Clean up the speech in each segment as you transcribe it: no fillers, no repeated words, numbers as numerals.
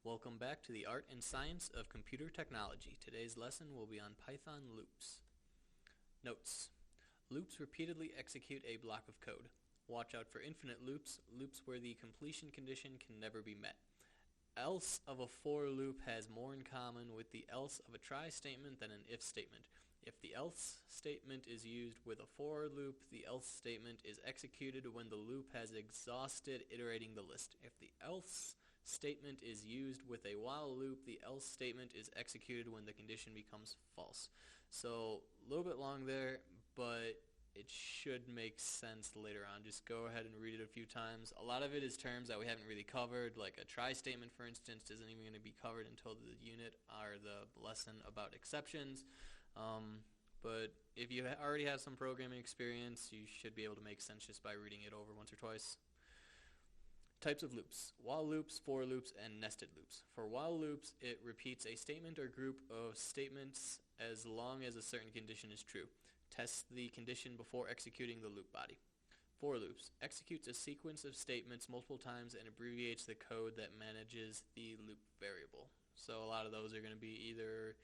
Welcome back to the Art and Science of Computer Technology. Today's lesson will be on Python loops. Notes. Loops repeatedly execute a block of code. Watch out for infinite loops, loops where the completion condition can never be met. Else of a for loop has more in common with the else of a try statement than an if statement. If the else statement is used with a for loop, the else statement is executed when the loop has exhausted iterating the list. If the else statement is used with a while loop, the else statement is executed when the condition becomes false. So a little bit long there, but it should make sense later on. Just go ahead and read it a few times. A lot of it is terms that we haven't really covered, like a try statement, for instance, isn't even going to be covered until the unit or the lesson about exceptions. But if you already have some programming experience, you should be able to make sense just by reading it over once or twice. Types of loops: while loops, for loops, and nested loops. For while loops, it repeats a statement or group of statements as long as a certain condition is true. Tests the condition before executing the loop body. For loops executes a sequence of statements multiple times and abbreviates the code that manages the loop variable. So a lot of those are going to be either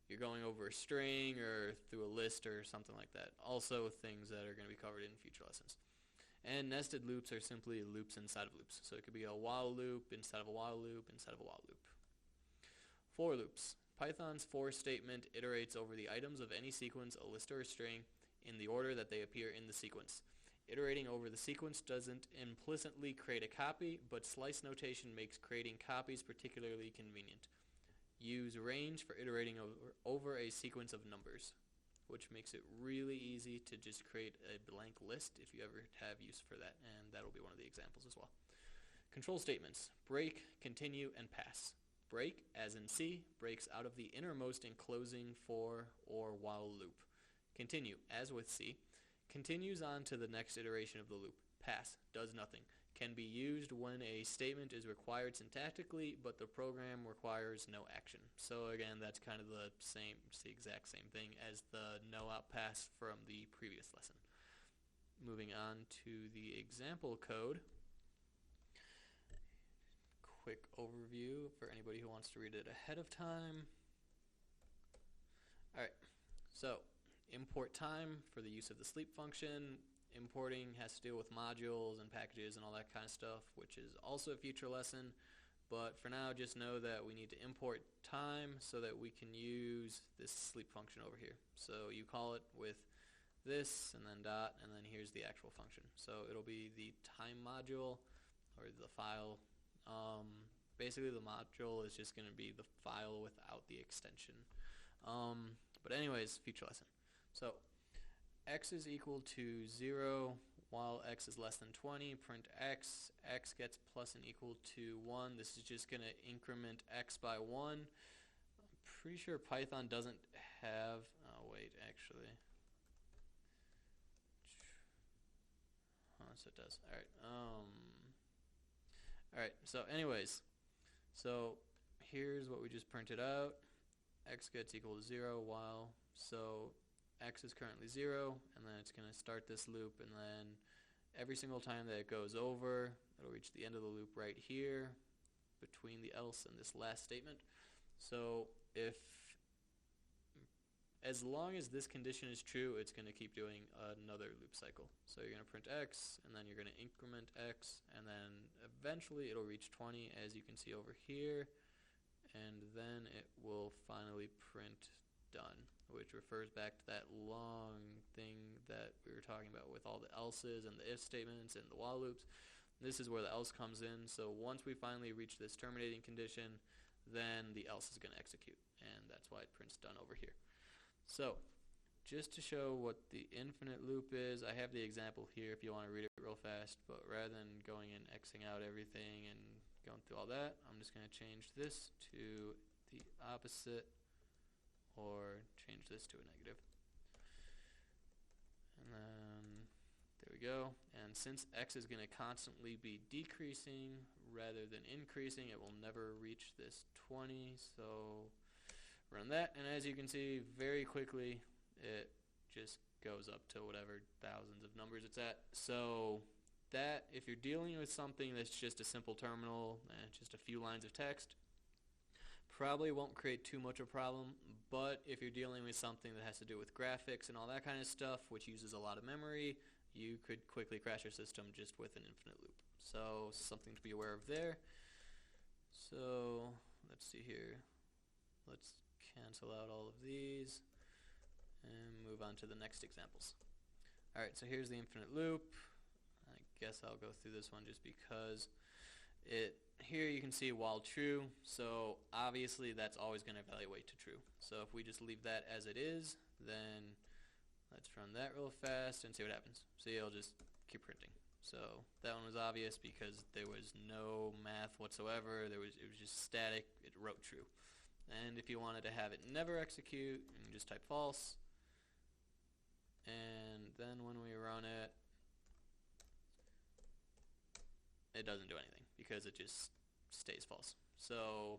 you're going over a string or through a list or something like that. Also things that are going to be covered in future lessons. And nested loops are simply loops inside of loops. So it could be a while loop inside of a while loop inside of a while loop. For loops. Python's for statement iterates over the items of any sequence, a list or a string, in the order that they appear in the sequence. Iterating over the sequence doesn't implicitly create a copy, but slice notation makes creating copies particularly convenient. Use range for iterating over a sequence of numbers, which makes it really easy to just create a blank list if you ever have use for that, and that'll be one of the examples as well. Control statements: break, continue, and pass. Break, as in C, breaks out of the innermost enclosing for or while loop. Continue, as with C, continues on to the next iteration of the loop. Pass, does nothing. Can be used when a statement is required syntactically, but the program requires no action. So again, that's kind of the exact same thing as the no out pass from the previous lesson. Moving on to the example code. Quick overview for anybody who wants to read it ahead of time. Alright, so import time for the use of the sleep function. Importing has to deal with modules and packages and all that kind of stuff, which is also a future lesson. But for now, just know that we need to import time so that we can use this sleep function over here. So you call it with this and then dot, and then here's the actual function. So it'll be the time module or the file. Basically the module is just going to be the file without the extension. But anyways, future lesson. So x is equal to 0 while x is less than 20. Print x. X gets plus and equal to 1. This is just going to increment x by 1. I'm pretty sure Python doesn't have... Oh, wait, actually. So it does. Alright, so anyways. So here's what we just printed out. X gets equal to 0 while... So x is currently 0, and then it's going to start this loop, and then every single time that it goes over, it'll reach the end of the loop right here between the else and this last statement. So as long as this condition is true, it's going to keep doing another loop cycle. So you're going to print x, and then you're going to increment x, and then eventually it'll reach 20, as you can see over here, and then it will finally print done, which refers back to that long thing that we were talking about with all the else's and the if statements and the while loops. This is where the else comes in. So once we finally reach this terminating condition, then the else is going to execute, and that's why it prints done over here. So just to show what the infinite loop is, I have the example here if you want to read it real fast, but rather than going and Xing out everything and going through all that, I'm just going to change this to the opposite, or change this to a negative. And then there we go. And since x is going to constantly be decreasing rather than increasing, it will never reach this 20. So run that, and as you can see, very quickly it just goes up to whatever thousands of numbers it's at. So that, if you're dealing with something that's just a simple terminal and just a few lines of text, probably won't create too much of a problem, but if you're dealing with something that has to do with graphics and all that kind of stuff, which uses a lot of memory, you could quickly crash your system just with an infinite loop. So something to be aware of there. So let's see here. Let's cancel out all of these and move on to the next examples. Alright, so here's the infinite loop. I guess I'll go through this one just because here you can see while true, so obviously that's always going to evaluate to true. So if we just leave that as it is, then let's run that real fast and see what happens. See, it'll just keep printing. So that one was obvious because there was no math whatsoever. It was just static. It wrote true. And if you wanted to have it never execute, you can just type false. And then when we run it, it doesn't do anything because it just stays false. So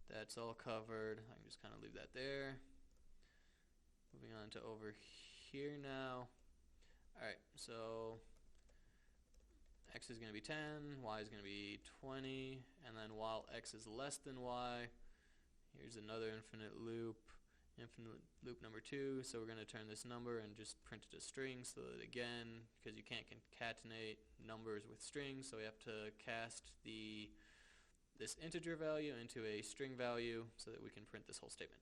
that's all covered. I can just kind of leave that there. Moving on to over here now. Alright, so x is going to be 10, y is going to be 20, and then while x is less than y, here's another infinite loop number 2, so we're going to turn this number and just print it as string so that again, because you can't concatenate numbers with strings, so we have to cast this integer value into a string value so that we can print this whole statement.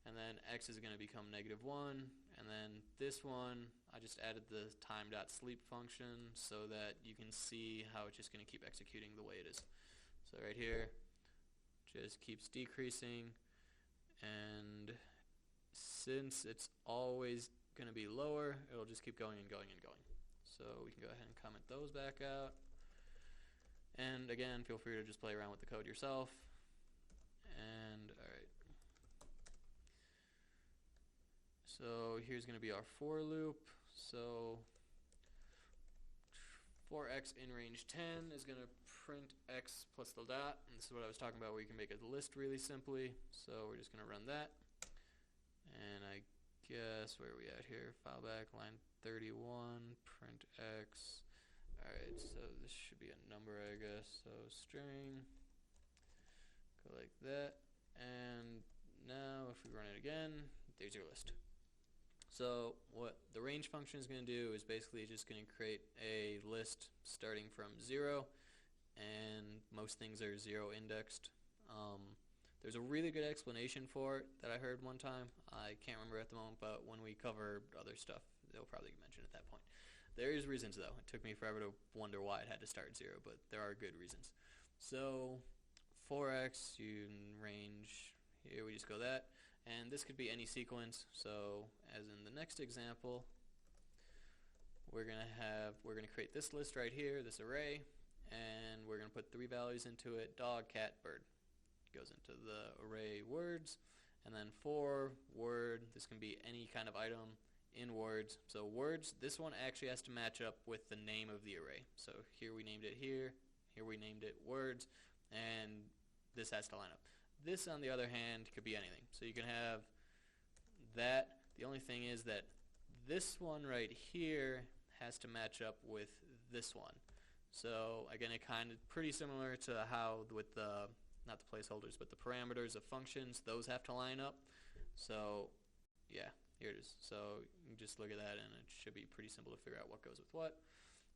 And then x is going to become -1, and then this one, I just added the time.sleep function so that you can see how it's just going to keep executing the way it is. So right here, just keeps decreasing, and since it's always going to be lower, it'll just keep going and going and going. So we can go ahead and comment those back out. And again, feel free to just play around with the code yourself. And alright. So here's going to be our for loop. So for x in range 10 is going to print x plus the dot. And this is what I was talking about, where you can make a list really simply. So we're just going to run that. And I guess, where are we at here? File back, line 31, print x. Alright, so this should be a number, I guess. So string, go like that. And now if we run it again, there's your list. So what the range function is going to do is basically just going to create a list starting from 0, and most things are 0 indexed. There's a really good explanation for it that I heard one time. I can't remember at the moment, but when we cover other stuff, they'll probably mention it at that point. There is reasons, though. It took me forever to wonder why it had to start 0, but there are good reasons. So for x, you range, here we just go that. And this could be any sequence. So as in the next example, we're going to create this list right here, this array, and we're going to put 3 values into it: dog, cat, bird. Goes into the array words, and then for word, this can be any kind of item in words. So words, this one actually has to match up with the name of the array. So here we named it here we named it words, and this has to line up. This, on the other hand, could be anything. So you can have that. The only thing is that this one right here has to match up with this one. So again, it kind of pretty similar to how with the not the placeholders, but the parameters of functions, those have to line up. So yeah, here it is. So you can just look at that and it should be pretty simple to figure out what goes with what.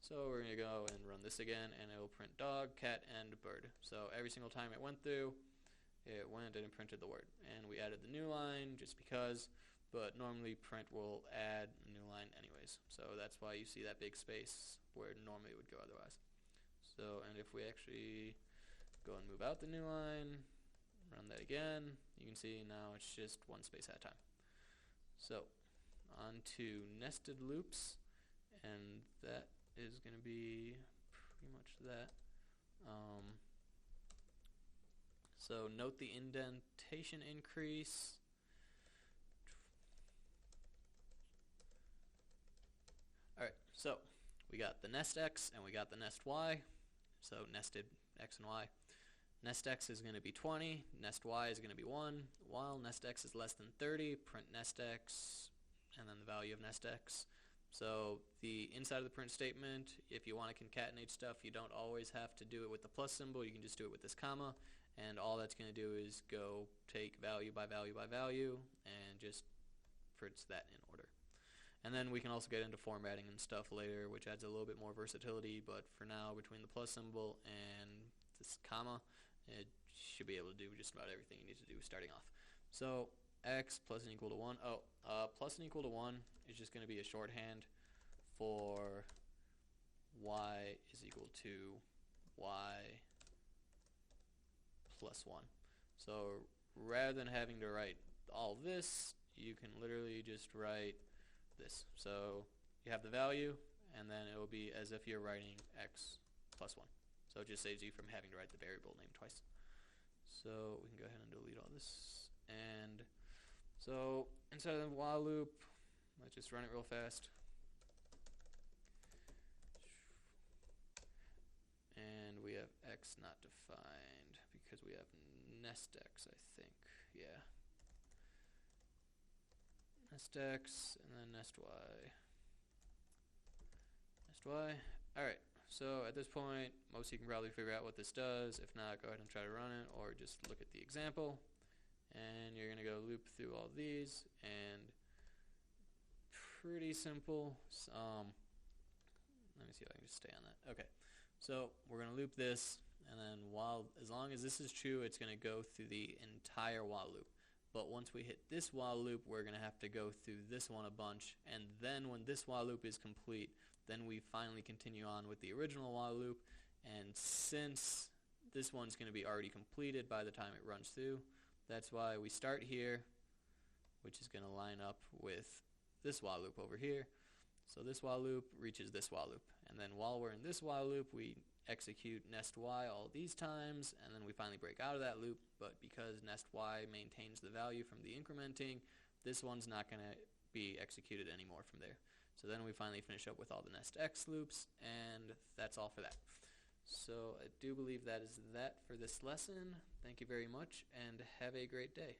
So we're going to go and run this again, and it will print dog, cat, and bird. So every single time it went through, it went and it printed the word. And we added the new line just because, but normally print will add a new line anyways. So that's why you see that big space where normally it would go otherwise. So, and if we actually go and move out the new line, run that again, you can see now it's just one space at a time. So on to nested loops, and that is going to be pretty much that. So note the indentation increase. Alright, so we got the nest x and we got the nest y. So nested x and y. Nest x is going to be 20, nest y is going to be 1. While nest x is less than 30, print nest x, and then the value of nest x. So the inside of the print statement, if you want to concatenate stuff, you don't always have to do it with the plus symbol. You can just do it with this comma, and all that's going to do is go take value by value by value and just puts that in order. And then we can also get into formatting and stuff later, which adds a little bit more versatility, but for now, between the plus symbol and this comma, it should be able to do just about everything you need to do starting off. So x plus and equal to 1. Plus and equal to 1 is just going to be a shorthand for y is equal to y plus 1. So rather than having to write all this, you can literally just write this. So you have the value, and then it will be as if you're writing x plus 1. So it just saves you from having to write the variable name twice. So we can go ahead and delete all this. And so inside of the while loop, let's just run it real fast. And we have x not defined because we have nest x, I think. Yeah. Nest x and then nest y. Nest y. Alright, so at this point, most of you can probably figure out what this does. If not, go ahead and try to run it or just look at the example. And you're going to go loop through all these, and pretty simple. Let me see if I can just stay on that. Okay, so we're going to loop this, and then as long as this is true, it's going to go through the entire while loop. But once we hit this while loop, we're going to have to go through this one a bunch, and then when this while loop is complete, then we finally continue on with the original while loop. And since this one's going to be already completed by the time it runs through, that's why we start here, which is going to line up with this while loop over here. So this while loop reaches this while loop. And then while we're in this while loop, we execute nest y all these times, and then we finally break out of that loop. But because nest y maintains the value from the incrementing, this one's not going to be executed anymore from there. So then we finally finish up with all the nest x loops, and that's all for that. So I do believe that is that for this lesson. Thank you very much, and have a great day.